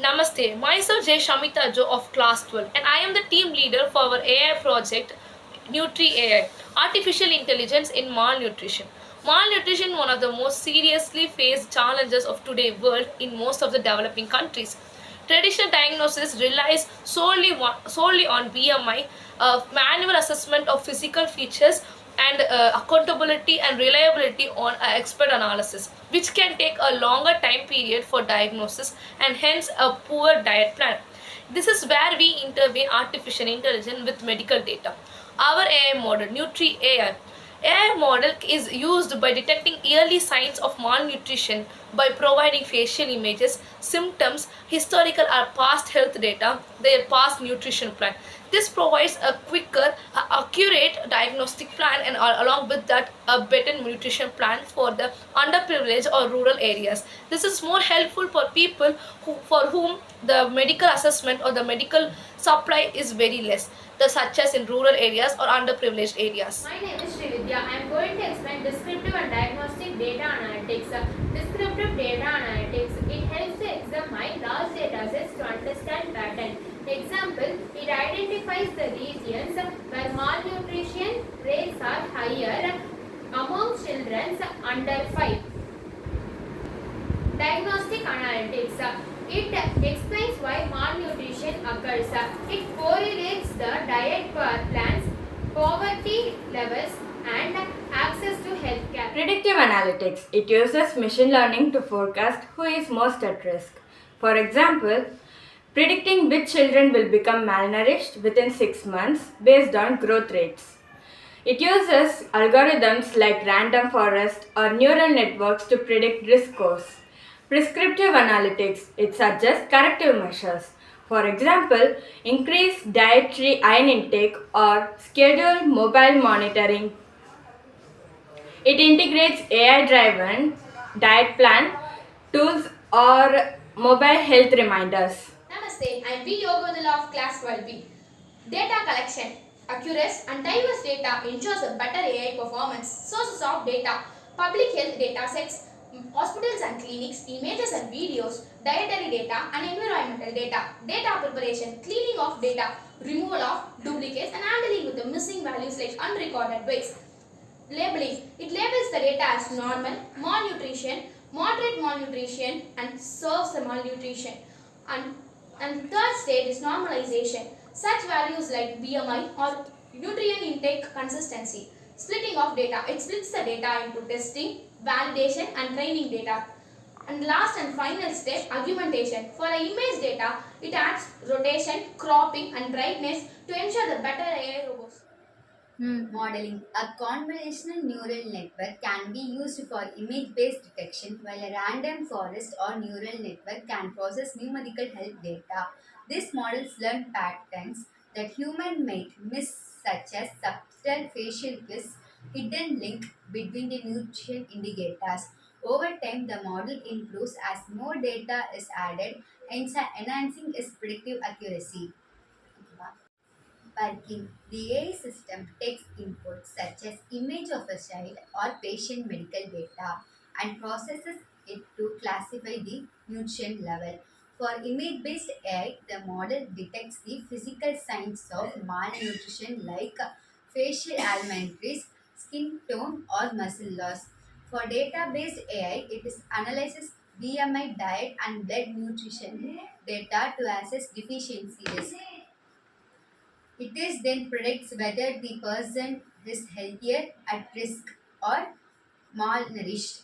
Namaste, myself Jay Shamita Jo of Class 12 and I am the team leader for our AI project Nutri-Ai, Artificial Intelligence in Malnutrition. Malnutrition is one of the most seriously faced challenges of today's world in most of the developing countries. Traditional diagnosis relies solely on BMI, manual assessment of physical features, and accountability and reliability on expert analysis, which can take a longer time period for diagnosis and hence a poor diet plan. This is where we intervene artificial intelligence with medical data. Our AI model, Nutri-Ai, AI model is used by detecting early signs of malnutrition by providing facial images, symptoms, historical or past health data, their past nutrition plan. This provides a quicker, accurate diagnostic plan and along with that a better nutrition plan for the underprivileged or rural areas. This is more helpful for people for whom the medical assessment or the medical supply is very less, such as in rural areas or underprivileged areas. My name is Srividya. I am going to explain descriptive and diagnostic data analytics. Descriptive data analytics, it helps to examine large data sets to understand pattern. Example, it identifies the regions where malnutrition rates are higher among children under 5. Diagnostic analytics. It explains why malnutrition occurs. It correlates the diet plans, poverty levels, and access to healthcare. Predictive analytics. It uses machine learning to forecast who is most at risk. For example, predicting which children will become malnourished within 6 months based on growth rates. It uses algorithms like random forest or neural networks to predict risk scores. Prescriptive analytics. It suggests corrective measures. For example, increase dietary iron intake or schedule mobile monitoring. It integrates AI-driven diet plan tools or mobile health reminders. Namaste, I am V. Yogodala of Class 12B. Data collection. Accurate and diverse data ensures a better AI performance. Sources of data. Public health data sets, hospitals and clinics, images and videos, dietary data and environmental data. Data preparation, cleaning of data, removal of duplicates and handling with the missing values like unrecorded weights. Labeling. It labels the data as normal, malnutrition, moderate malnutrition and serves the malnutrition. And, and third stage is normalization. Such values like BMI or nutrient intake consistency. Splitting of data. It splits the data into testing, validation and training data. And last and final step, augmentation. For the image data, it adds rotation, cropping and brightness to ensure the better AI robots. Modeling. A convolutional neural network can be used for image-based detection, while a random forest or neural network can process numerical health data. These models learn patterns that humans might miss, such as subtle facial cues, hidden link between the nutrition indicators. Over time, the model improves as more data is added, enhancing its predictive accuracy. Parking. The AI system takes inputs such as image of a child or patient medical data and processes it to classify the nutrient level. For image-based AI, the model detects the physical signs of malnutrition like facial abnormalities, skin tone, or muscle loss. For data-based AI, it is analyzes BMI, diet, and blood nutrition data to assess deficiency risk. It is then predicts whether the person is healthier, at risk, or malnourished.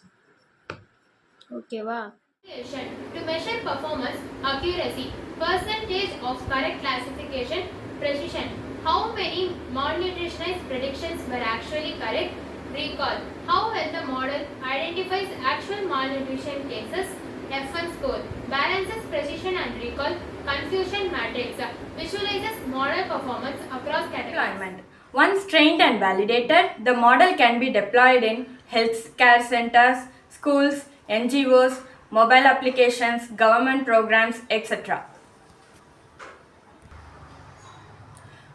Okay, wow. To measure performance, accuracy, percentage of correct classification, precision, how many malnutritionist predictions were actually correct, recall, how well the model identifies actual malnutrition cases, F1 score, balances precision and recall, confusion matrix, visualizes model performance across categories. Deployment. Once trained and validated, the model can be deployed in healthcare centers, schools, NGOs, mobile applications, government programs, etc.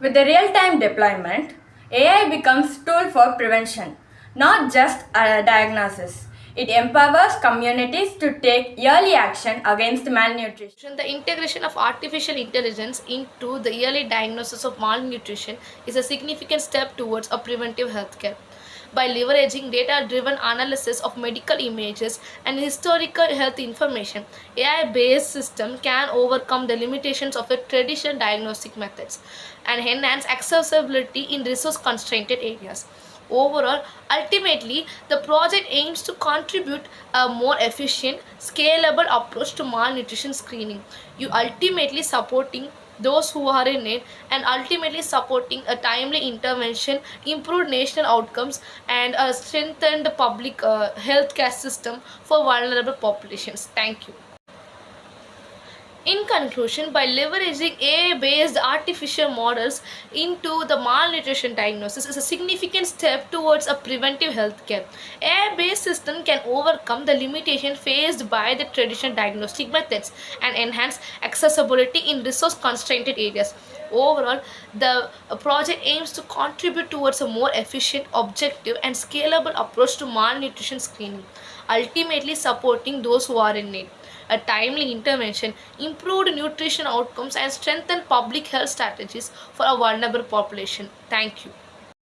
With the real-time deployment, AI becomes tool for prevention, not just a diagnosis. It empowers communities to take early action against malnutrition. The integration of artificial intelligence into the early diagnosis of malnutrition is a significant step towards a preventive healthcare. By leveraging data driven analysis of medical images and historical health information, AI based system can overcome the limitations of the traditional diagnostic methods and enhance accessibility in resource constrained areas. Overall, ultimately, the project aims to contribute a more efficient, scalable approach to malnutrition screening. You ultimately supporting those who are in need and ultimately supporting a timely intervention, improved national outcomes, and a strengthened public health care system for vulnerable populations. Thank you. In conclusion, by leveraging AI based artificial models into the malnutrition diagnosis is a significant step towards a preventive healthcare. AI based system can overcome the limitation faced by the traditional diagnostic methods and enhance accessibility in resource constrained areas. Overall, the project aims to contribute towards a more efficient, objective, and scalable approach to malnutrition screening, ultimately supporting those who are in need. A timely intervention, improved nutrition outcomes, and strengthened public health strategies for a vulnerable population. Thank you.